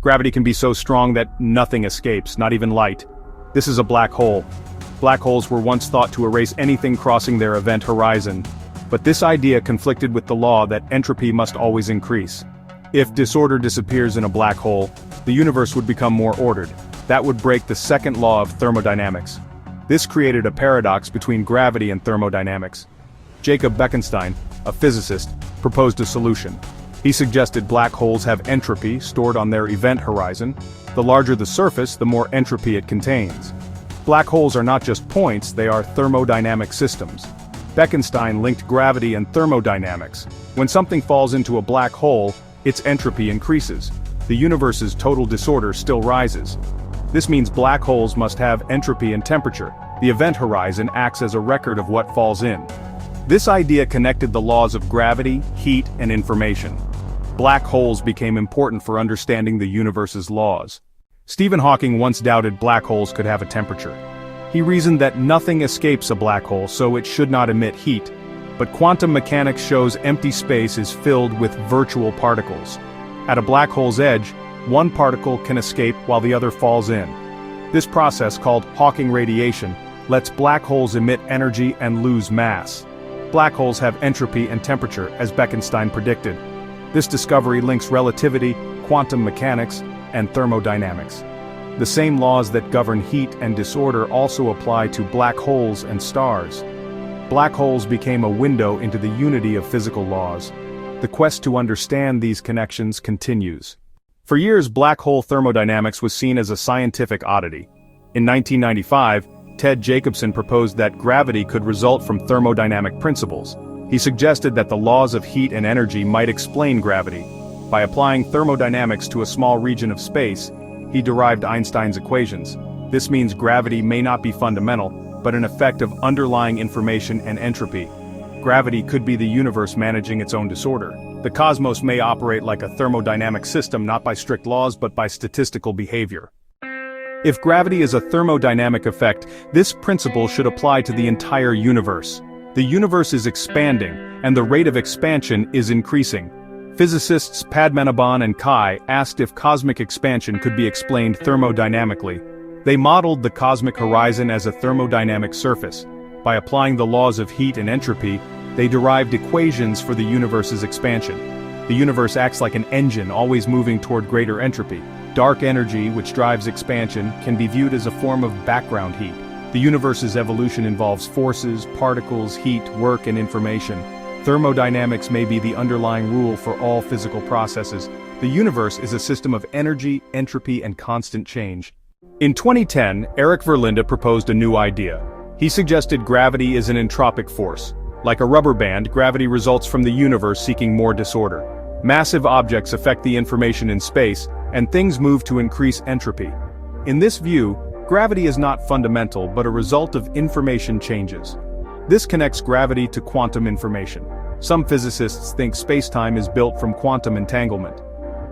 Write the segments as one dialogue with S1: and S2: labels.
S1: Gravity can be so strong that nothing escapes, not even light. This is a black hole. Black holes were once thought to erase anything crossing their event horizon, but this idea conflicted with the law that entropy must always increase. If disorder disappears in a black hole, the universe would become more ordered. That would break the second law of thermodynamics. This created a paradox between gravity and thermodynamics. Jacob Bekenstein, a physicist, proposed a solution. He suggested black holes have entropy stored on their event horizon. The larger the surface, the more entropy it contains. Black holes are not just points, they are thermodynamic systems. Bekenstein linked gravity and thermodynamics. When something falls into a black hole, its entropy increases. The universe's total disorder still rises. This means black holes must have entropy and temperature. The event horizon acts as a record of what falls in. This idea connected the laws of gravity, heat, and information. Black holes became important for understanding the universe's laws. Stephen Hawking once doubted black holes could have a temperature. He reasoned that nothing escapes a black hole, so it should not emit heat. But quantum mechanics shows empty space is filled with virtual particles. At a black hole's edge, one particle can escape while the other falls in. This process, called Hawking radiation, lets black holes emit energy and lose mass. Black holes have entropy and temperature, as Bekenstein predicted. This discovery links relativity, quantum mechanics, and thermodynamics. The same laws that govern heat and disorder also apply to black holes and stars. Black holes became a window into the unity of physical laws. The quest to understand these connections continues. For years, black hole thermodynamics was seen as a scientific oddity. In 1995, Ted Jacobson proposed that gravity could result from thermodynamic principles. He suggested that the laws of heat and energy might explain gravity. By applying thermodynamics to a small region of space, he derived Einstein's equations. This means gravity may not be fundamental, but an effect of underlying information and entropy. Gravity could be the universe managing its own disorder. The cosmos may operate like a thermodynamic system, not by strict laws but by statistical behavior. If gravity is a thermodynamic effect, this principle should apply to the entire universe. The universe is expanding, and the rate of expansion is increasing. Physicists Padmanabhan and Kai asked if cosmic expansion could be explained thermodynamically. They modeled the cosmic horizon as a thermodynamic surface. By applying the laws of heat and entropy, they derived equations for the universe's expansion. The universe acts like an engine, always moving toward greater entropy. Dark energy, which drives expansion, can be viewed as a form of background heat. The universe's evolution involves forces, particles, heat, work, and information. Thermodynamics may be the underlying rule for all physical processes. The universe is a system of energy, entropy, and constant change. In 2010, Eric Verlinde proposed a new idea. He suggested gravity is an entropic force. Like a rubber band, gravity results from the universe seeking more disorder. Massive objects affect the information in space, and things move to increase entropy. In this view, gravity is not fundamental but a result of information changes. This connects gravity to quantum information. Some physicists think space-time is built from quantum entanglement.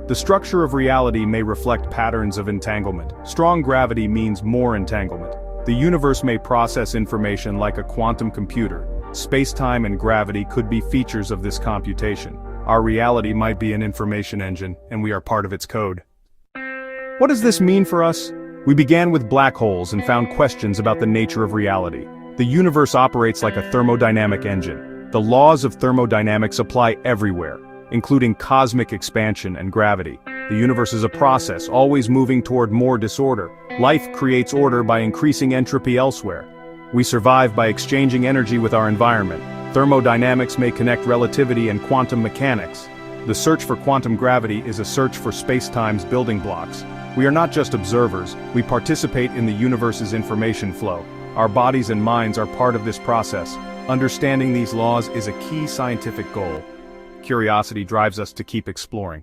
S1: The structure of reality may reflect patterns of entanglement. Strong gravity means more entanglement. The universe may process information like a quantum computer. Space-time and gravity could be features of this computation. Our reality might be an information engine, and we are part of its code. What does this mean for us? We began with black holes and found questions about the nature of reality. The universe operates like a thermodynamic engine. The laws of thermodynamics apply everywhere, including cosmic expansion and gravity. The universe is a process, always moving toward more disorder. Life creates order by increasing entropy elsewhere. We survive by exchanging energy with our environment. Thermodynamics may connect relativity and quantum mechanics. The search for quantum gravity is a search for space-time's building blocks. We are not just observers, we participate in the universe's information flow. Our bodies and minds are part of this process. Understanding these laws is a key scientific goal. Curiosity drives us to keep exploring.